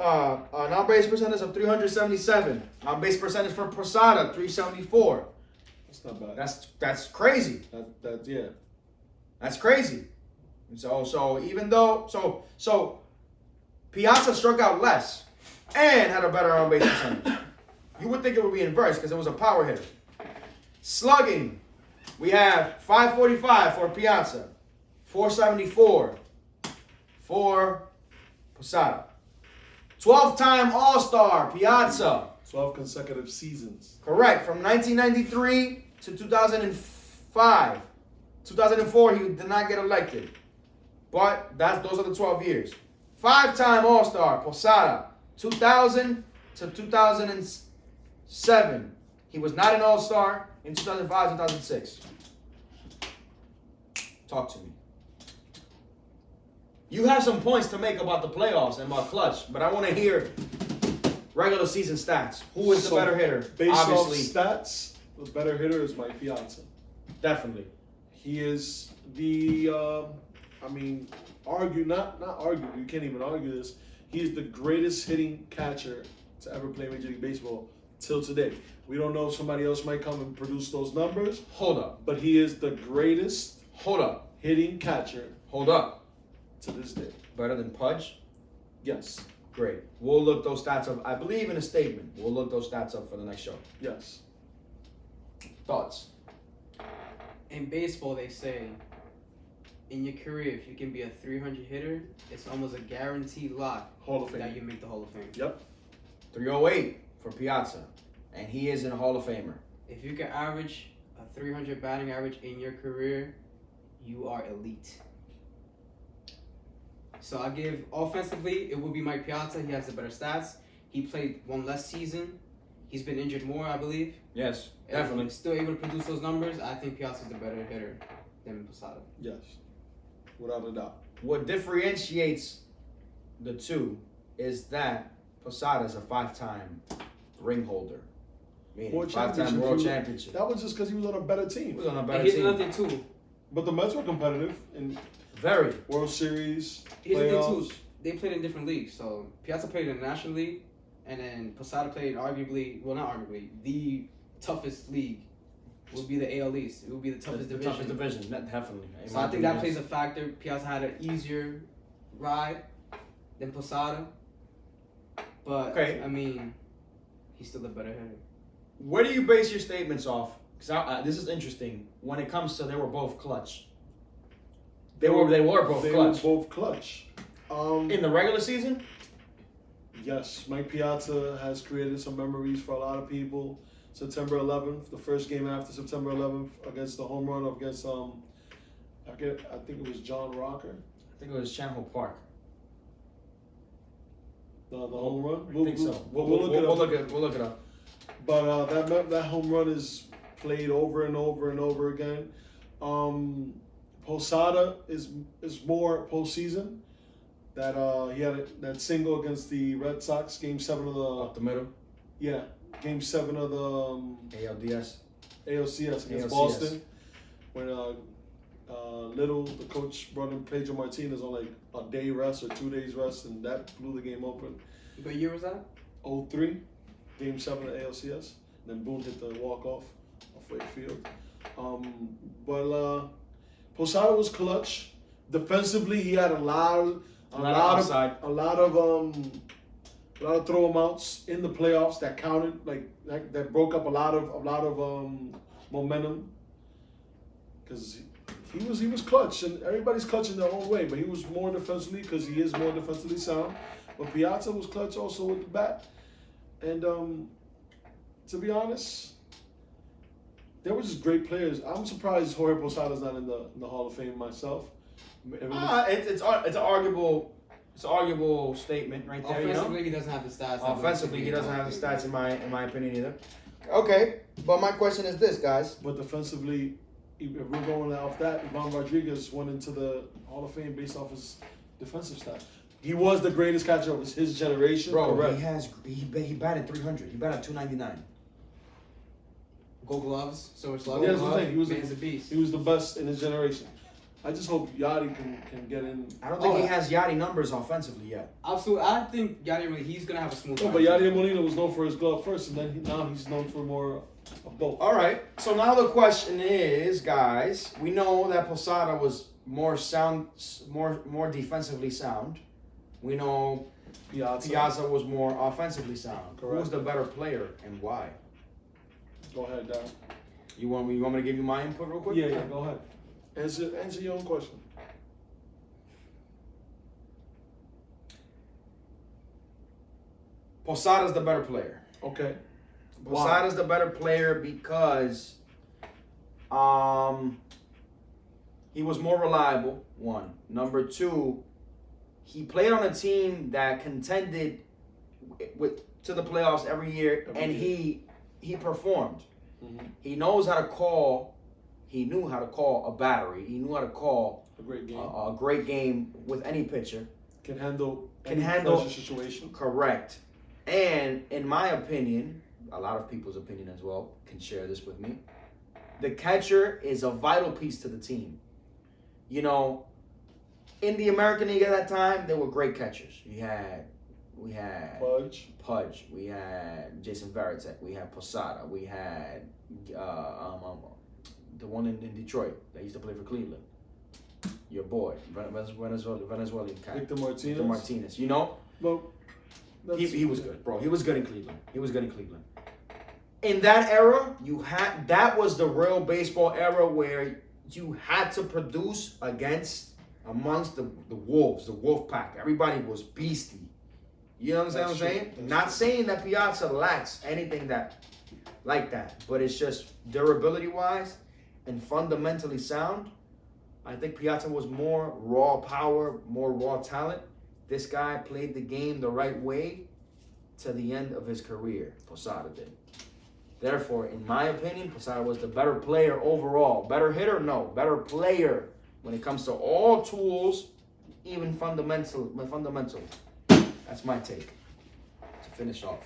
on base percentage of 377. On base percentage for Posada, 374. That's not bad. That's crazy. Yeah. That's crazy. So even though Piazza struck out less and had a better on base percentage, you would think it would be inverse because it was a power hitter. Slugging, we have 545 for Piazza, 474 for Posada. 12-time All-Star, Piazza. 12 consecutive seasons. Correct, from 1993 to 2005. 2004, he did not get elected. But those are the 12 years. 5-time All-Star, Posada, 2000 to 2007. He was not an All-Star in 2005, 2006. Talk to me. You have some points to make about the playoffs and about clutch, but I want to hear regular season stats. Who is the better hitter? Based Obviously, off stats, the better hitter is Mike Piazza. Definitely. He is the, not argue, you can't even argue this. He is the greatest hitting catcher to ever play Major League Baseball till today. We don't know if somebody else might come and produce those numbers. Hold up. But he is the greatest hitting catcher. Hold up. To this day. Better than Pudge? Yes. Great. We'll look those stats up. I believe in a statement. We'll look those stats up for the next show. Yes. Thoughts? In baseball, they say, in your career, if you can be a 300 hitter, it's almost a guaranteed lock Hall of Fame. that you make the Hall of Fame. Yep. 308 for Piazza. And he is in a Hall of Famer. If you can average a 300 batting average in your career, you are elite. So I give offensively, it would be Mike Piazza. He has the better stats. He played one less season. He's been injured more, I believe. Yes, And definitely. he's still able to produce those numbers. I think Piazza's the better hitter than Posada. Yes. Without a doubt. What differentiates the two is that Posada is a 5-time ring holder. Meaning World 5-time championship. world championship. That was just because he was on a better He team. was on a And better here's team. another thing too. But the Mets were competitive in Very. World Series, Here's the thing playoffs. too. They played in different leagues. So Piazza played in the National League, and then Posada played not arguably, the toughest league would be the AL East. It would be the toughest division. Toughest division, definitely. In So my I think that opinion, plays a factor. Piazza had an easier ride than Posada. But, Okay. He's still the better hitter. Where do you base your statements off? Because this is interesting. When it comes to they were both clutch. They were both clutch. In the regular season? Yes, Mike Piazza has created some memories for a lot of people. September 11th, the first game after September 11th, against the home run against I think it was John Rocker. I think it was Chandler Park. The home run. I think so. We'll look it up. We'll look it up. But that home run is played over and over and over again. Posada is more postseason. That he had that single against the Red Sox, Game 7 of the Up the middle. Yeah, Game 7 of the ALCS against Boston, when Little, the coach, brought in Pedro Martinez on like a day rest or 2 days rest, and that blew the game open. What year was that? 03, Game 7 of ALCS. And then Boone hit the walk-off Wade Field. But Posada was clutch. Defensively, he had a lot of throw him outs in the playoffs that counted, that broke up a lot of momentum. Because he was clutch, and everybody's clutch in their own way, but he was more defensively because he is more defensively sound. But Piazza was clutch also with the bat, and to be honest, they were just great players. I'm surprised Jorge Posada's not in the Hall of Fame myself. It's an arguable statement right there. Offensively, he doesn't have the stats. Offensively, he doesn't have the stats in my opinion either. Okay, but my question is this, guys. But defensively, if we're going off that, Ivan Rodriguez went into the Hall of Fame based off his defensive stats. He was the greatest catcher of his generation. Bro, correct. he batted 300. He batted 299. Gold gloves, so much love. Yeah, that's the thing. He was Man's a beast. He was the best in his generation. I just hope Yachty can get in. I don't think he has Yachty numbers offensively yet. Absolutely, I think Yachty he's gonna have a smooth. No, but Yadier Molina was known for his glove first, and then now he's known for more of both. All right. So now the question is, guys, we know that Posada was more defensively sound. We know Piazza was more offensively sound. Correct. Who's the better player and why? Go ahead, Darren. You want me to give you my input real quick? Yeah, go ahead. Answer your own question. Posada's the better player. Okay. Posada's the better player because he was more reliable, one. Number two, he played on a team that contended to the playoffs every year, and he performed. Mm-hmm. He knows how to call. He knew how to call a battery. He knew how to call a great game. A great game with any pitcher. Can handle pressure situation. Correct. And in my opinion, a lot of people's opinion as well can share this with me. The catcher is a vital piece to the team. You know, in the American League at that time, there were great catchers. We had Pudge. We had Jason Varitek. We had Posada. We had the one in Detroit that used to play for Cleveland. Your boy, Venezuelan cat. Victor Martinez. Victor Martinez. You know? Well, he was good, bro. He was good in Cleveland. In that era, that was the real baseball era where you had to produce amongst the wolves, the wolf pack. Everybody was beastie. You know what I'm saying? Not saying that Piazza lacks anything like that, but it's just durability-wise and fundamentally sound. I think Piazza was more raw power, more raw talent. This guy played the game the right way to the end of his career. Posada did. Therefore, in my opinion, Posada was the better player overall. Better hitter? No. Better player when it comes to all tools, even fundamental. That's my take to finish off.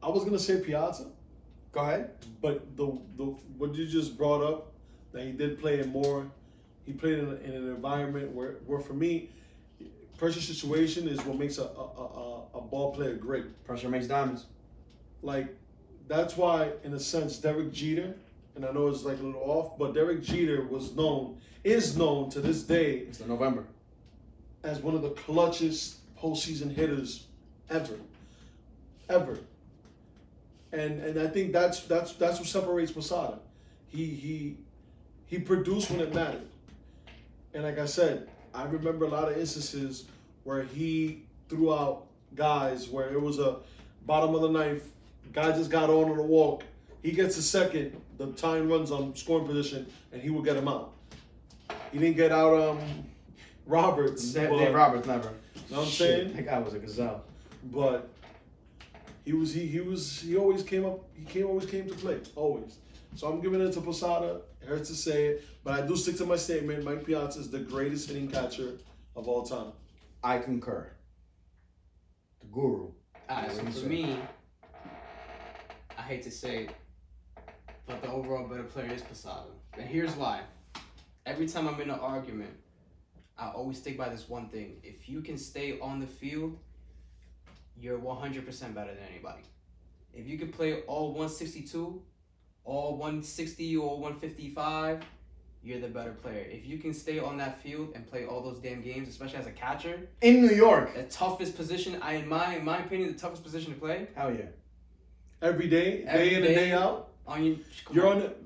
I was gonna say Piazza. Go ahead. But the what you just brought up, that he did play he played in an environment where for me, pressure situation is what makes a ball player great. Pressure makes diamonds. Like, that's why, in a sense, Derek Jeter, and I know it's like a little off, but Derek Jeter is known to this day. It's the November. As one of the clutchest postseason hitters ever. And I think that's what separates Posada. He produced when it mattered. And like I said, I remember a lot of instances where he threw out guys where it was a bottom of the ninth, guy just got on a walk. He gets a second, the time runs on scoring position, and he will get him out. He didn't get out Roberts. Dave Roberts never. You know what I'm saying? That guy was a gazelle. But he always came up. He always came to play, always. So I'm giving it to Posada. It hurts to say it, but I do stick to my statement. Mike Piazza is the greatest hitting catcher of all time. I concur. The guru. Alright, so for me, I hate to say it, but the overall better player is Posada. And here's why. Every time I'm in an argument, I always stick by this one thing. If you can stay on the field, you're 100% better than anybody. If you can play all 162, all 160 or 155, you're the better player. If you can stay on that field and play all those damn games, especially as a catcher. In New York. The toughest position, in my opinion, the toughest position to play. Hell yeah. Every day, day in and day out.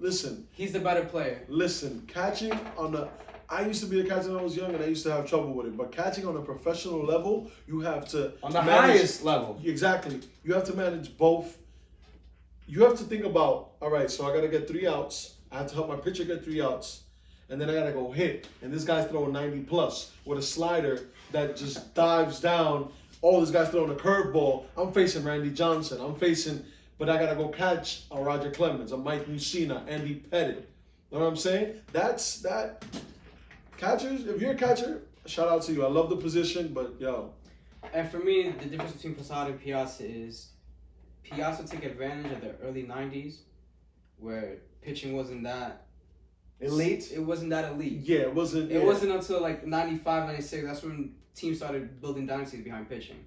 Listen. He's the better player. Listen, catching on the... I used to be a catcher when I was young, and I used to have trouble with it. But catching on a professional level, you have to... On the highest level. Exactly. You have to manage both. You have to think about, all right, so I got to get 3 outs. I have to help my pitcher get 3 outs. And then I got to go hit. And this guy's throwing 90 plus with a slider that just dives down. Oh, this guy's throwing a curveball. I'm facing Randy Johnson. But I got to go catch a Roger Clemens, a Mike Mussina, Andy Pettit. You know what I'm saying? That's that. Catchers, if you're a catcher, shout out to you. I love the position, but yo. And for me, the difference between Posada and Piazza is Piazza took advantage of the early 90s where pitching wasn't that elite. It wasn't that elite. Yeah, it wasn't. It wasn't until like 95, 96. That's when teams started building dynasties behind pitching.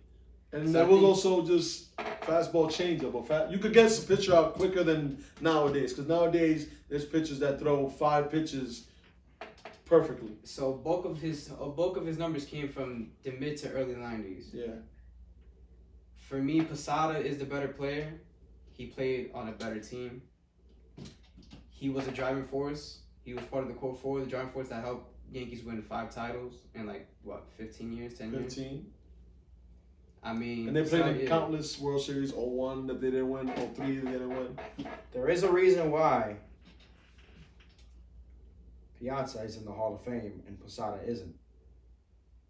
And there was also just fastball changeup. You could get the pitcher out quicker than nowadays. Because nowadays, there's pitchers that throw 5 pitches perfectly. So bulk of his numbers came from the mid to early 90s. Yeah. For me, Posada is the better player. He played on a better team. He was a driving force. He was part of the core 4, the driving force that helped Yankees win 5 titles in 15 years, 10 years? 15. I mean... And they played in countless World Series, 01 that they didn't win, 03 they didn't win. There is a reason why Piazza is in the Hall of Fame and Posada isn't.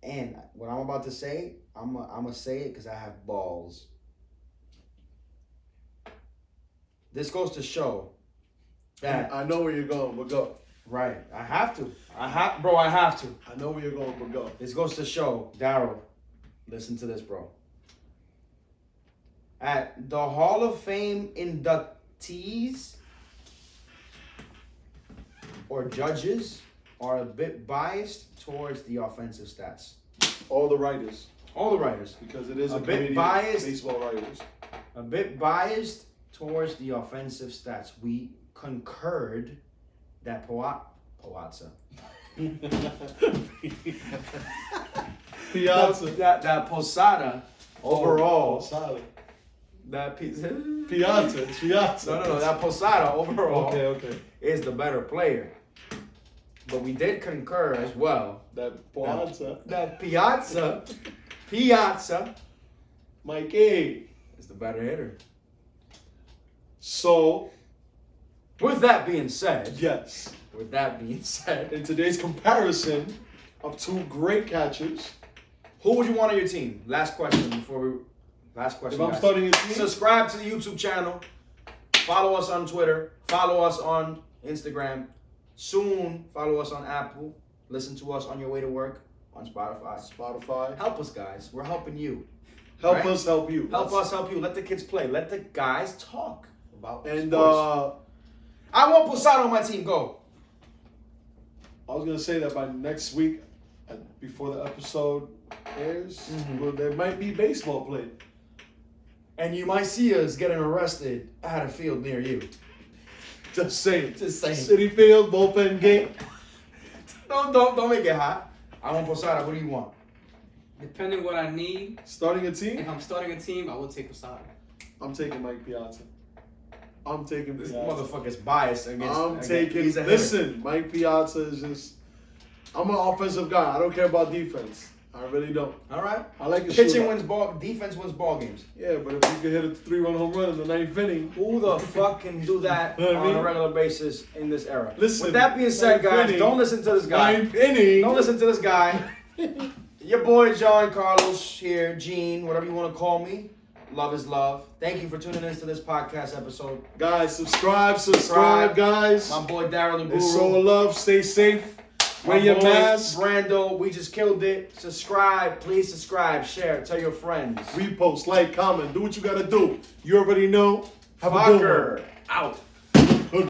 And what I'm about to say, I'm gonna say it because I have balls. This goes to show that... I know where you're going, but go. Right. I have to. I have to. I know where you're going, but go. This goes to show, Daryl, listen to this, bro. At the Hall of Fame inductees or judges are a bit biased towards the offensive stats. All the writers. Because it is a bit biased. Baseball writers. A bit biased towards the offensive stats. We concurred that Piazza. That Posada overall. Posada. That Piazza. No. That Posada overall Okay. is the better player. But we did concur as well That Piazza. that Piazza Mikey is the better hitter. So, With that being said, yes. in In today's comparison of 2 great catchers, who would you want on your team? Last question. if I'm starting your team, Subscribe to the YouTube channel. Follow us on Twitter. Follow us on Instagram. Soon, follow us on Apple. Listen to us on your way to work on Spotify. Help us, guys. We're helping you. Help us help you. Help us help you. Let the kids play. Let the guys talk about And sports. I want Posada on my team. Go. I was gonna say that by next week, before the episode airs, well, there might be baseball played. And you might see us getting arrested at a field near you. Just saying. Just saying. City Field, bullpen game. Don't make it hot. I want Posada. What do you want? Depending what I need, Starting a team? if I'm starting a team, I will take Posada. I'm taking Mike Piazza. I'm taking This Piazza. motherfucker's biased against. He's a hitter. Listen, Mike Piazza is just. I'm an offensive guy. I don't care about defense. I really don't. All right. I like a Pitching shootout. wins ball. Defense wins ball games. Yeah, but if you could hit a 3-run home run in the 9th inning, Who the fuck can do that You know what I on a mean? regular basis in this era? Listen, With that being said, ninth guys, inning. don't listen to this guy. 9th inning. Don't listen to this guy. Your boy John Carlos here, Gene, whatever you want to call me. Love is love. Thank you for tuning in to this podcast episode. Guys, subscribe, guys. My boy Daryl the Guru. It's all love. Stay safe. Wear My your boy mask. Brando, we just killed it. Subscribe, please subscribe, share, tell your friends. Repost, like, comment. Do what you gotta do. You already know. Have a good one. Fucker out.